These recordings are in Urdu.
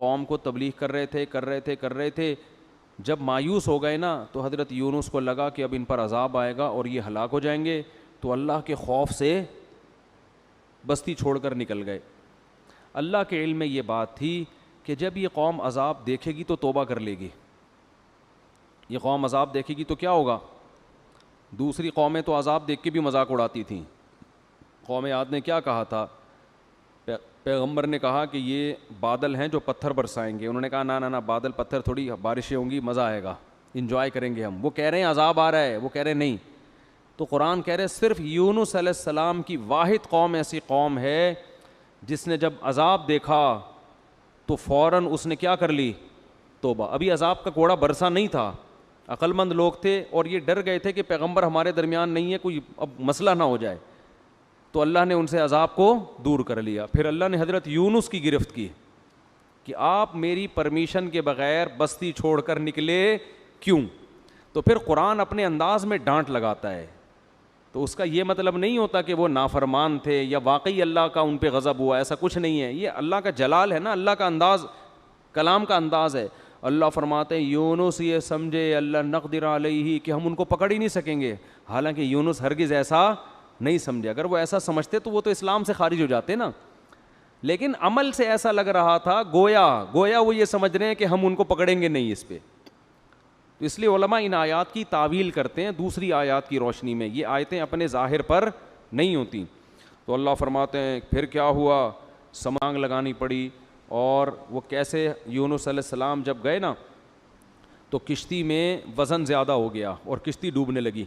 قوم کو تبلیغ کر رہے تھے. جب مایوس ہو گئے نا تو حضرت یونس کو لگا کہ اب ان پر عذاب آئے گا اور یہ ہلاک ہو جائیں گے, تو اللہ کے خوف سے بستی چھوڑ کر نکل گئے. اللہ کے علم میں یہ بات تھی کہ جب یہ قوم عذاب دیکھے گی تو توبہ کر لے گی. یہ قوم عذاب دیکھے گی تو کیا ہوگا؟ دوسری قومیں تو عذاب دیکھ کے بھی مذاق اڑاتی تھیں. قوم عاد نے کیا کہا تھا؟ پیغمبر نے کہا کہ یہ بادل ہیں جو پتھر برسائیں گے. انہوں نے کہا نہ بادل پتھر تھوڑی, بارشیں ہوں گی, مزہ آئے گا, انجوائے کریں گے ہم. وہ کہہ رہے ہیں عذاب آ رہا ہے, وہ کہہ رہے نہیں. تو قرآن کہہ رہے صرف یونس علیہ السلام کی واحد قوم ایسی قوم ہے جس نے جب عذاب دیکھا تو فوراً اس نے کیا کر لی؟ توبہ. ابھی عذاب کا کوڑا برسا نہیں تھا, عقل مند لوگ تھے اور یہ ڈر گئے تھے کہ پیغمبر ہمارے درمیان نہیں ہے, کوئی اب مسئلہ نہ ہو جائے. تو اللہ نے ان سے عذاب کو دور کر لیا. پھر اللہ نے حضرت یونس کی گرفت کی کہ آپ میری پرمیشن کے بغیر بستی چھوڑ کر نکلے کیوں؟ تو پھر قرآن اپنے انداز میں ڈانٹ لگاتا ہے. تو اس کا یہ مطلب نہیں ہوتا کہ وہ نافرمان تھے یا واقعی اللہ کا ان پہ غضب ہوا, ایسا کچھ نہیں ہے. یہ اللہ کا جلال ہے نا, اللہ کا انداز, کلام کا انداز ہے. اللہ فرماتے ہیں یونس یہ سمجھے اللہ نقدر علیہ کہ ہم ان کو پکڑ ہی نہیں سکیں گے, حالانکہ یونس ہرگز ایسا نہیں سمجھے. اگر وہ ایسا سمجھتے تو وہ تو اسلام سے خارج ہو جاتے نا, لیکن عمل سے ایسا لگ رہا تھا گویا وہ یہ سمجھ رہے ہیں کہ ہم ان کو پکڑیں گے نہیں اس پہ. تو اس لیے علماء ان آیات کی تعویل کرتے ہیں دوسری آیات کی روشنی میں. یہ آیتیں اپنے ظاہر پر نہیں ہوتی. تو اللہ فرماتے ہیں پھر کیا ہوا, سمانگ لگانی پڑی. اور وہ کیسے؟ یونس علیہ السلام جب گئے نا تو کشتی میں وزن زیادہ ہو گیا اور کشتی ڈوبنے لگی.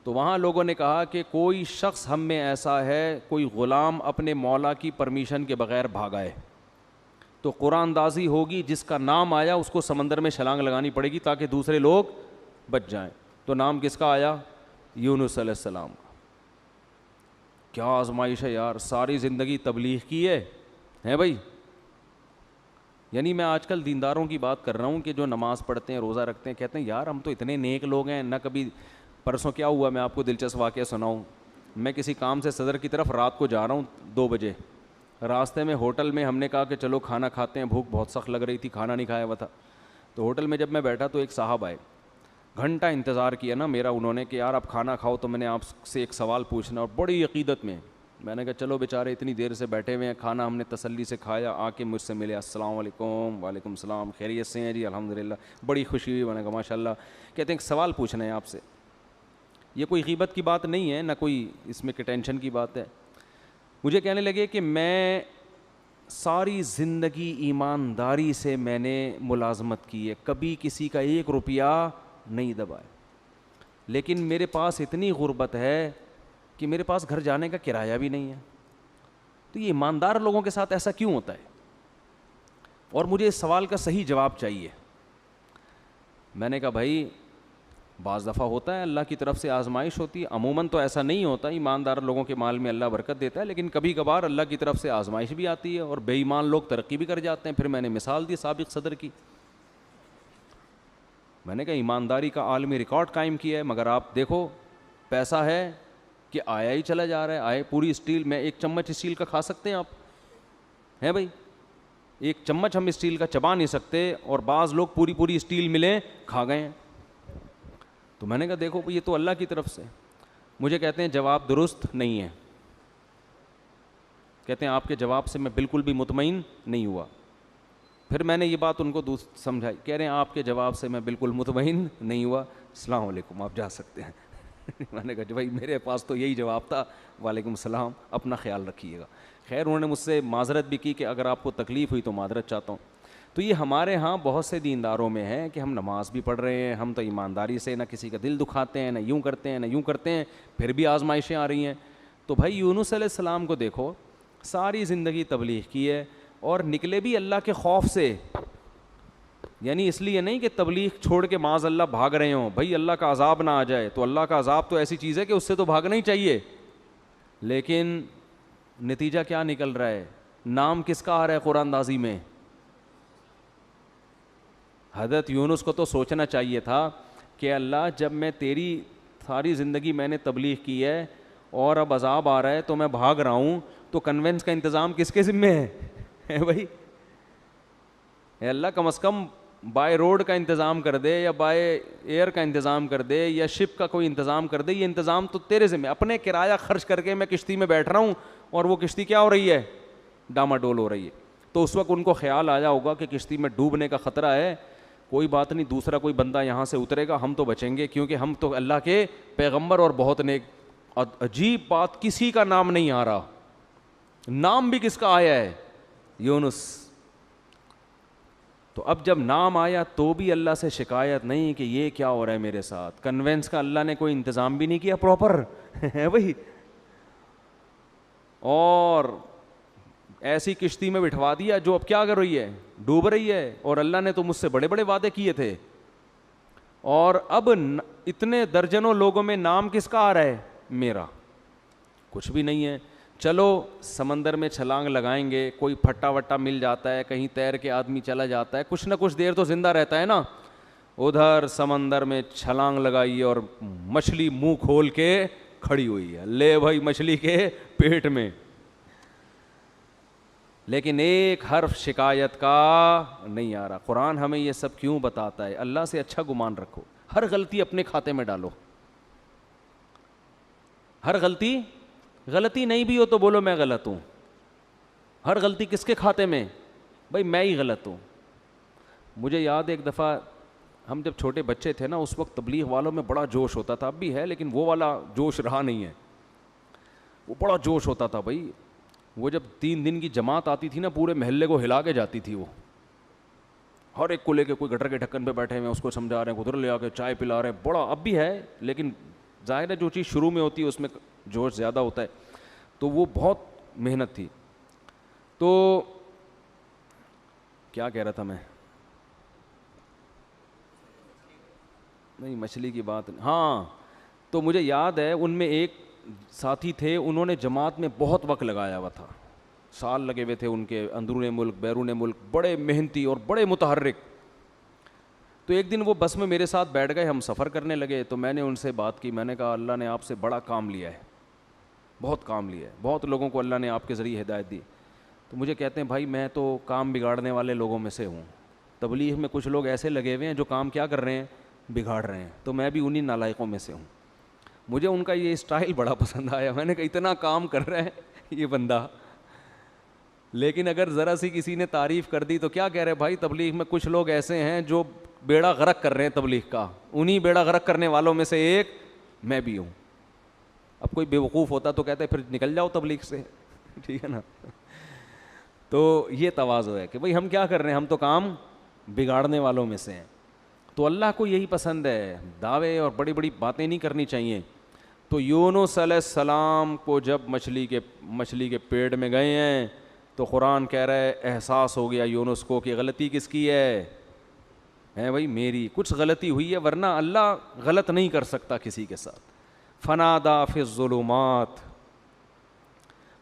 تو وہاں لوگوں نے کہا کہ کوئی شخص ہم میں ایسا ہے, کوئی غلام اپنے مولا کی پرمیشن کے بغیر بھاگا ہے تو قرآن اندازی ہوگی, جس کا نام آیا اس کو سمندر میں چھلانگ لگانی پڑے گی تاکہ دوسرے لوگ بچ جائیں. تو نام کس کا آیا؟ یونس علیہ السلام کا. کیا آزمائش ہے یار, ساری زندگی تبلیغ کی ہے بھائی. یعنی میں آج کل دینداروں کی بات کر رہا ہوں کہ جو نماز پڑھتے ہیں, روزہ رکھتے ہیں, کہتے ہیں یار ہم تو اتنے نیک لوگ ہیں, نہ کبھی. پرسوں کیا ہوا, میں آپ کو دلچسپ واقعہ سناؤں. میں کسی کام سے صدر کی طرف رات کو جا رہا ہوں 2 بجے. راستے میں ہوٹل میں ہم نے کہا کہ چلو کھانا کھاتے ہیں, بھوک بہت سخت لگ رہی تھی, کھانا نہیں کھایا ہوا تھا. تو ہوٹل میں جب میں بیٹھا تو ایک صاحب آئے, گھنٹہ انتظار کیا نا میرا انہوں نے کہ یار آپ کھانا کھاؤ تو میں نے آپ سے ایک سوال پوچھنا, اور بڑی عقیدت میں نے کہا چلو بیچارے اتنی دیر سے بیٹھے ہوئے ہیں, کھانا ہم نے تسلی سے کھایا, آ کے مجھ سے ملے, السلام علیکم. وعلیکم السلام, خیریت سے ہیں جی؟ الحمدللہ. بڑی خوشی ہوئی. میں نے کہا ماشاء اللہ. کہتے ہیں ایک سوال پوچھنا ہے آپ سے. یہ کوئی غیبت کی بات نہیں ہے, نہ کوئی اس میں ٹینشن کی بات ہے. مجھے کہنے لگے کہ میں ساری زندگی ایمانداری سے میں نے ملازمت کی ہے, کبھی کسی کا 1 روپیہ نہیں دبایا, لیکن میرے پاس اتنی غربت ہے کہ میرے پاس گھر جانے کا کرایہ بھی نہیں ہے. تو یہ ایماندار لوگوں کے ساتھ ایسا کیوں ہوتا ہے؟ اور مجھے اس سوال کا صحیح جواب چاہیے. میں نے کہا بھائی بعض دفعہ ہوتا ہے, اللہ کی طرف سے آزمائش ہوتی ہے, عموماً تو ایسا نہیں ہوتا, ایماندار لوگوں کے مال میں اللہ برکت دیتا ہے, لیکن کبھی کبھار اللہ کی طرف سے آزمائش بھی آتی ہے اور بے ایمان لوگ ترقی بھی کر جاتے ہیں. پھر میں نے مثال دی سابق صدر کی. میں نے کہا ایمانداری کا عالمی ریکارڈ قائم کیا ہے, مگر آپ دیکھو پیسہ ہے کہ آیا ہی چلا جا رہا ہے. آئے پوری اسٹیل میں 1 چمچ اسٹیل کا کھا سکتے ہیں آپ, ہیں بھائی؟ 1 چمچ ہم اسٹیل کا چبا نہیں سکتے, اور بعض لوگ پوری اسٹیل ملیں کھا گئے ہیں. تو میں نے کہا دیکھو یہ تو اللہ کی طرف سے. مجھے کہتے ہیں جواب درست نہیں ہے. کہتے ہیں آپ کے جواب سے میں بالکل بھی مطمئن نہیں ہوا. پھر میں نے یہ بات ان کو سمجھائی. کہہ رہے ہیں آپ کے جواب سے میں بالکل مطمئن نہیں ہوا, السلام علیکم, آپ جا سکتے ہیں. میں نے کہا بھائی میرے پاس تو یہی جواب تھا, وعلیکم السلام, اپنا خیال رکھیے گا. خیر انہوں نے مجھ سے معذرت بھی کی کہ اگر آپ کو تکلیف ہوئی تو معذرت چاہتا ہوں. تو یہ ہمارے ہاں بہت سے دینداروں میں ہے کہ ہم نماز بھی پڑھ رہے ہیں, ہم تو ایمانداری سے نہ کسی کا دل دکھاتے ہیں, نہ یوں کرتے ہیں نہ یوں کرتے ہیں, پھر بھی آزمائشیں آ رہی ہیں. تو بھائی یونس علیہ السلام کو دیکھو, ساری زندگی تبلیغ کی ہے اور نکلے بھی اللہ کے خوف سے. یعنی اس لیے نہیں کہ تبلیغ چھوڑ کے معاذ اللہ بھاگ رہے ہوں, بھائی اللہ کا عذاب نہ آ جائے. تو اللہ کا عذاب تو ایسی چیز ہے کہ اس سے تو بھاگنا ہی چاہیے, لیکن نتیجہ کیا نکل رہا ہے؟ نام کس کا آ رہا ہے قرآن اندازی میں؟ حضرت یونس کو تو سوچنا چاہیے تھا کہ اللہ جب میں تیری ساری زندگی میں نے تبلیغ کی ہے اور اب عذاب آ رہا ہے تو میں بھاگ رہا ہوں, تو کنوینس کا انتظام کس کے ذمہ ہے بھائی؟ اے اللہ کم از کم بائی روڈ کا انتظام کر دے یا بائی ایئر کا انتظام کر دے یا شپ کا کوئی انتظام کر دے. یہ انتظام تو تیرے ذمہ. اپنے کرایہ خرچ کر کے میں کشتی میں بیٹھ رہا ہوں اور وہ کشتی کیا ہو رہی ہے, ڈاماڈول ہو رہی ہے. تو اس وقت ان کو خیال آیا ہوگا کہ کشتی میں ڈوبنے کا خطرہ ہے, کوئی بات نہیں, دوسرا کوئی بندہ یہاں سے اترے گا, ہم تو بچیں گے کیونکہ ہم تو اللہ کے پیغمبر اور بہت نیک. عجیب بات, کسی کا نام نہیں آ رہا. نام بھی کس کا آیا ہے؟ یونس. تو اب جب نام آیا تو بھی اللہ سے شکایت نہیں کہ یہ کیا ہو رہا ہے میرے ساتھ. کنوینس کا اللہ نے کوئی انتظام بھی نہیں کیا پراپر ہے بھائی, اور ایسی کشتی میں بٹھوا دیا جو اب کیا کر رہی ہے, ڈوب رہی ہے. اور اللہ نے تو مجھ سے بڑے بڑے وعدے کیے تھے, اور اب اتنے درجنوں لوگوں میں نام کس کا آ رہا ہے؟ میرا. کچھ بھی نہیں ہے. چلو سمندر میں چھلانگ لگائیں گے, کوئی پھٹا وٹا مل جاتا ہے, کہیں تیر کے آدمی چلا جاتا ہے, کچھ نہ کچھ دیر تو زندہ رہتا ہے نا. ادھر سمندر میں چھلانگ لگائی اور مچھلی منہ کھول کے کھڑی ہوئی ہے, لے بھائی مچھلی کے پیٹ میں. لیکن ایک حرف شکایت کا نہیں آ رہا. قرآن ہمیں یہ سب کیوں بتاتا ہے؟ اللہ سے اچھا گمان رکھو, ہر غلطی اپنے کھاتے میں ڈالو. ہر غلطی نہیں بھی ہو تو بولو میں غلط ہوں. ہر غلطی کس کے کھاتے میں؟ بھائی میں ہی غلط ہوں. مجھے یاد ایک دفعہ ہم جب چھوٹے بچے تھے نا, اس وقت تبلیغ والوں میں بڑا جوش ہوتا تھا, اب بھی ہے لیکن وہ والا جوش رہا نہیں ہے. وہ بڑا جوش ہوتا تھا بھائی. وہ جب 3 دن کی جماعت آتی تھی نا, پورے محلے کو ہلا کے جاتی تھی. وہ ہر ایک کو لے کے, کوئی گٹر کے ڈھکن پہ بیٹھے ہوئے اس کو سمجھا رہے ہیں, ادھر لے آ کے چائے پلا رہے ہیں. بڑا اب بھی ہے لیکن ظاہر ہے جو چیز شروع میں ہوتی ہے اس میں جوش زیادہ ہوتا ہے. تو وہ بہت محنت تھی. تو کیا کہہ رہا تھا میں؟ نہیں مچھلی کی بات, ہاں. تو مجھے یاد ہے ان میں ایک ساتھی تھے, انہوں نے جماعت میں بہت وقت لگایا ہوا تھا, سال لگے ہوئے تھے ان کے, اندرون ملک بیرون ملک, بڑے محنتی اور بڑے متحرک. تو ایک دن وہ بس میں میرے ساتھ بیٹھ گئے, ہم سفر کرنے لگے. تو میں نے ان سے بات کی, میں نے کہا اللہ نے آپ سے بڑا کام لیا ہے, بہت کام لیا ہے, بہت لوگوں کو اللہ نے آپ کے ذریعے ہدایت دی. تو مجھے کہتے ہیں بھائی میں تو کام بگاڑنے والے لوگوں میں سے ہوں. تبلیغ میں کچھ لوگ ایسے لگے ہوئے ہیں جو کام کیا کر رہے ہیں, بگاڑ رہے ہیں. تو میں بھی انہی نالائقوں میں سے ہوں. مجھے ان کا یہ اسٹائل بڑا پسند آیا. میں نے کہا اتنا کام کر رہا ہے یہ بندہ, لیکن اگر ذرا سی کسی نے تعریف کر دی تو کیا کہہ رہے بھائی, تبلیغ میں کچھ لوگ ایسے ہیں جو بیڑا غرق کر رہے ہیں تبلیغ کا, انہی بیڑا غرق کرنے والوں میں سے ایک میں بھی ہوں. اب کوئی بیوقوف ہوتا تو کہتے پھر نکل جاؤ تبلیغ سے, ٹھیک ہے نا. تو یہ تواضع ہے کہ بھئی ہم کیا کر رہے ہیں, ہم تو کام بگاڑنے والوں میں سے ہیں. تو اللہ کو یہی پسند ہے, دعوے اور بڑی بڑی باتیں نہیں کرنی چاہیے. تو یونس علیہ السلام کو جب مچھلی کے پیٹ میں گئے ہیں تو قرآن کہہ رہا ہے احساس ہو گیا یونس کو کہ غلطی کس کی ہے بھائی میری. کچھ غلطی ہوئی ہے, ورنہ اللہ غلط نہیں کر سکتا کسی کے ساتھ. فنادا فی الظلمات,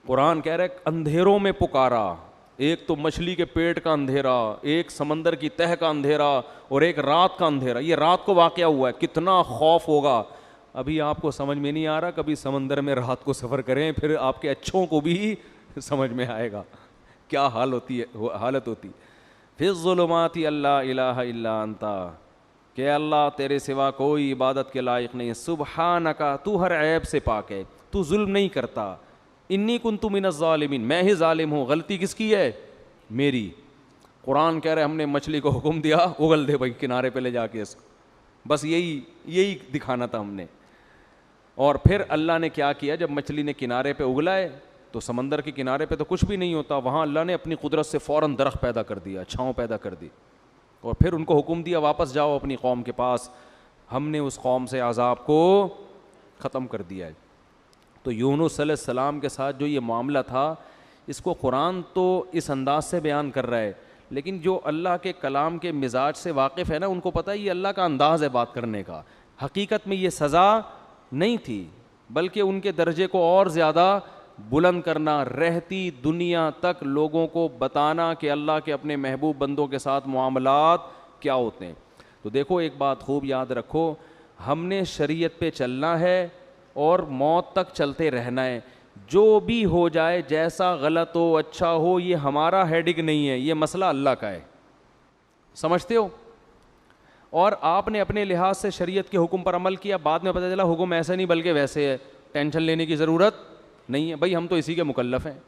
قرآن کہہ رہا ہے اندھیروں میں پکارا. ایک تو مچھلی کے پیٹ کا اندھیرا, ایک سمندر کی تہہ کا اندھیرا, اور ایک رات کا اندھیرا. یہ رات کو واقعہ ہوا ہے, کتنا خوف ہوگا. ابھی آپ کو سمجھ میں نہیں آ رہا, کبھی سمندر میں رات کو سفر کریں, پھر آپ کے اچھوں کو بھی سمجھ میں آئے گا کیا حالت ہوتی. فی الظلمات اللہ الہ الا انت, کہ اللہ تیرے سوا کوئی عبادت کے لائق نہیں. سبحانک, تو ہر عیب سے پاک ہے, تو ظلم نہیں کرتا. انی کنت من الظالمین, میں ہی ظالم ہوں. غلطی کس کی ہے؟ میری. قرآن کہہ رہے ہم نے مچھلی کو حکم دیا اگل دے بھائی کنارے پہ لے جا کے اس کو, بس یہی دکھانا تھا ہم نے. اور پھر اللہ نے کیا کیا, جب مچھلی نے کنارے پہ اگلائے تو سمندر کے کنارے پہ تو کچھ بھی نہیں ہوتا, وہاں اللہ نے اپنی قدرت سے فوراً درخت پیدا کر دیا, چھاؤں پیدا کر دی, اور پھر ان کو حکم دیا واپس جاؤ اپنی قوم کے پاس. ہم نے اس قوم سے عذاب کو ختم کر دیا ہے. تو یونس علیہ السلام کے ساتھ جو یہ معاملہ تھا, اس کو قرآن تو اس انداز سے بیان کر رہا ہے, لیکن جو اللہ کے کلام کے مزاج سے واقف ہے نا, ان کو پتہ ہے یہ اللہ کا انداز ہے بات کرنے کا. حقیقت میں یہ سزا نہیں تھی, بلکہ ان کے درجے کو اور زیادہ بلند کرنا, رہتی دنیا تک لوگوں کو بتانا کہ اللہ کے اپنے محبوب بندوں کے ساتھ معاملات کیا ہوتے ہیں. تو دیکھو ایک بات خوب یاد رکھو, ہم نے شریعت پہ چلنا ہے اور موت تک چلتے رہنا ہے. جو بھی ہو جائے, جیسا غلط ہو اچھا ہو, یہ ہمارا ہیڈک نہیں ہے, یہ مسئلہ اللہ کا ہے. سمجھتے ہو؟ اور آپ نے اپنے لحاظ سے شریعت کے حکم پر عمل کیا, بعد میں پتہ چلا حکم ایسے نہیں بلکہ ویسے ہے, ٹینشن لینے کی ضرورت نہیں ہے بھائی, ہم تو اسی کے مکلف ہیں.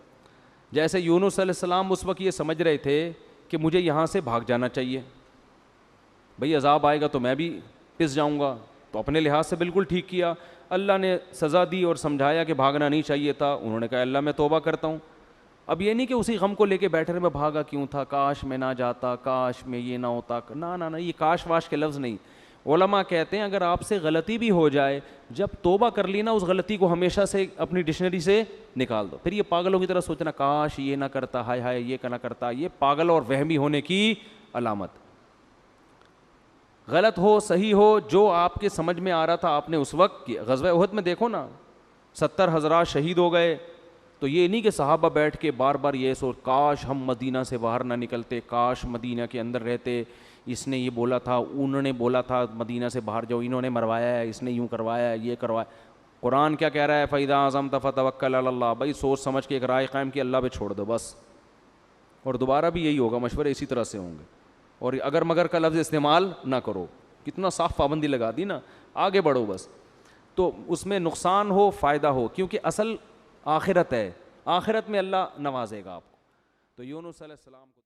جیسے یونس علیہ السلام اس وقت یہ سمجھ رہے تھے کہ مجھے یہاں سے بھاگ جانا چاہیے, بھئی عذاب آئے گا تو میں بھی پس جاؤں گا, تو اپنے لحاظ سے بالکل ٹھیک کیا. اللہ نے سزا دی اور سمجھایا کہ بھاگنا نہیں چاہیے تھا, انہوں نے کہا اللہ میں توبہ کرتا ہوں. اب یہ نہیں کہ اسی غم کو لے کے بیٹھے رہے میں بھاگا کیوں تھا, کاش میں نہ جاتا, کاش میں یہ نہ ہوتا. نہ, یہ کاش واش کے لفظ نہیں. علماء کہتے ہیں اگر آپ سے غلطی بھی ہو جائے, جب توبہ کر لی نا اس غلطی کو ہمیشہ سے اپنی ڈکشنری سے نکال دو. پھر یہ پاگلوں کی طرح سوچنا کاش یہ نہ کرتا, ہائے ہائے یہ نہ کرتا, یہ پاگل اور وہمی ہونے کی علامت. غلط ہو صحیح ہو, جو آپ کے سمجھ میں آ رہا تھا آپ نے اس وقت کیا. غزوہ احد میں دیکھو نا 70,000 شہید ہو گئے, تو یہ نہیں کہ صحابہ بیٹھ کے بار بار یہ سوچ کاش ہم مدینہ سے باہر نہ نکلتے, کاش مدینہ کے اندر رہتے, اس نے یہ بولا تھا, انہوں نے بولا تھا مدینہ سے باہر جاؤ, انہوں نے مروایا ہے, اس نے یوں کروایا ہے, یہ کروایا. قرآن کیا کہہ رہا ہے, فَإِذَا عَزَمْتَ فَتَوَكَّلْ عَلَى اللَّهِ, بھائی سوچ سمجھ کے ایک رائے قائم کی, اللہ پہ چھوڑ دو بس. اور دوبارہ بھی یہی ہوگا, مشورے اسی طرح سے ہوں گے. اور اگر مگر کا لفظ استعمال نہ کرو, کتنا صاف پابندی لگا دی نا, آگے بڑھو بس. تو اس میں نقصان ہو فائدہ ہو, کیونکہ اصل آخرت ہے, آخرت میں اللہ نوازے گا آپ کو. تو یونس علیہ السلام کو